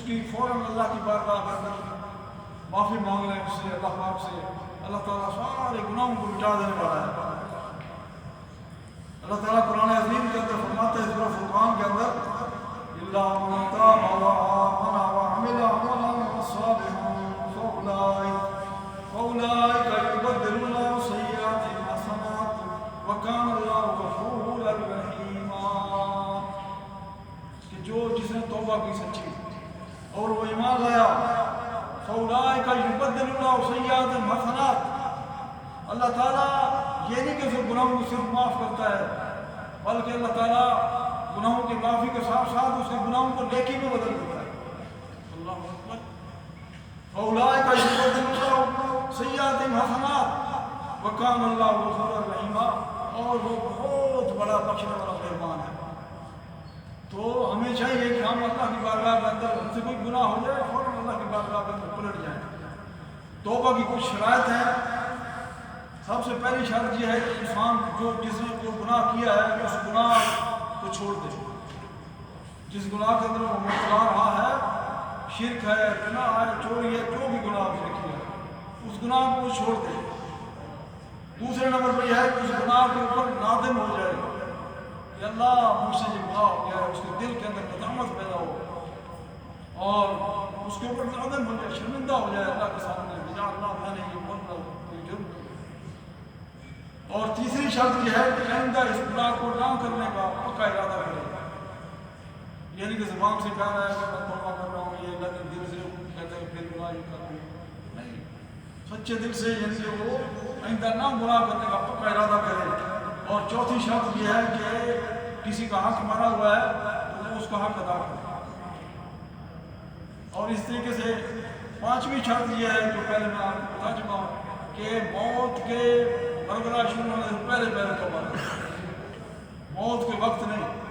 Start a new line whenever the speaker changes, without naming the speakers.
کی فوراً اللہ کی بارگاہ کے اندر معافی مانگ لیں اس سے، اللہ پاک سے، اللہ تعالیٰ سارے گناہوں کو مٹا دینے والا ہے۔ اللہ تعالیٰ قرآن عظیم کے اندر فرماتے ہیں سورہ فرقان کے اندر اِلَّا مَن تَابَ وَآمَنَ وَعَمِلَ عَمَلًا صَالِحًا فَأُولَٰئِكَ يُبَدِّلُ اللَّهُ سَيِّئَاتِهِمْ حَسَنَاتٍ وَكَانَ اللَّهُ غَفُورًا رَحِيمًا۔ کہ جس نے توبہ کی سچی اور وہ ایمان لایا، فَأُولَٰئِكَ يُبَدِّلُ اللَّهُ سَيِّئَاتِهِمْ حَسَنَاتٍ، اللہ تعالیٰ یہ نہیں کہ صرف گناہوں کو صرف معاف کرتا ہے، بلکہ اللہ تعالیٰ گناہوں کی معافی کے ساتھ ساتھ اس کے گناہوں کو نیکی میں بدل دیتا ہے۔ اللہ اکبر۔ فَأُولَٰئِكَ يُبَدِّلُ اللَّهُ سَيِّئَاتِهِمْ حَسَنَاتٍ وَكَانَ اللَّهُ غَفُورًا رَحِيمًا، اور وہ بہت بڑا بخشنے والا مہربان ہے۔ تو ہمیں چاہیے کہ ہم اللہ کی بارگاہ کے اندر ہم سے کوئی گناہ ہو جائے فوراً اللہ کی بارگاہ کے اندر پلٹ جائیں۔ توبہ کی کچھ شرائط ہیں۔ سب سے پہلی شرط یہ ہے کہ انسان جس نے جو گناہ کیا ہے اس گناہ کو چھوڑ دے۔ جس گناہ کے اندر وہ مبتلا رہا ہے، شرک ہے، گناہ ہے، چوری ہے، جو بھی گناہ اس نے کیا ہے اس گناہ کو چھوڑ دے۔ دوسرے نمبر پہ یہ ہے کہ اس گناہ کے اوپر نادم ہو جائے کہ اللہ مجھ سے یہ گناہ ہو گیا ہے، اس کے دل کے اندر ندامت پیدا ہو اور اس کے اوپر نادم ہو جائے، شرمندہ ہو جائے اللہ کے سامنے، یا اللہ میں نے یہ جرم کیا۔ اور تیسری شرط یہ ہے کہ آئندہ اس گناہ کو نہ کرنے کا پکا ارادہ کرے، یعنی کہ زبان سے کہہ رہا ہے کہ میں توبہ کر رہا ہوں یہ، لیکن دل سے کہتا ہے پھر گناہ کر رہا ہوں، نہیں، سچے دل سے یعنی کہ وہ آئندہ نہ گناہ کرنے کا پکا ارادہ کرے۔ اور چوتھی شرط یہ ہے کہ کسی کا حق مارا ہوا ہے تو وہ اس کا حق ادا کرے۔ اور اس طریقے سے پانچویں شرط یہ ہے جو پہلے میں آپ کو بتا چکا ہوں کہ موت کے برگراہ شروع ہونے سے پہلے توبہ کرے، موت کے وقت نہیں۔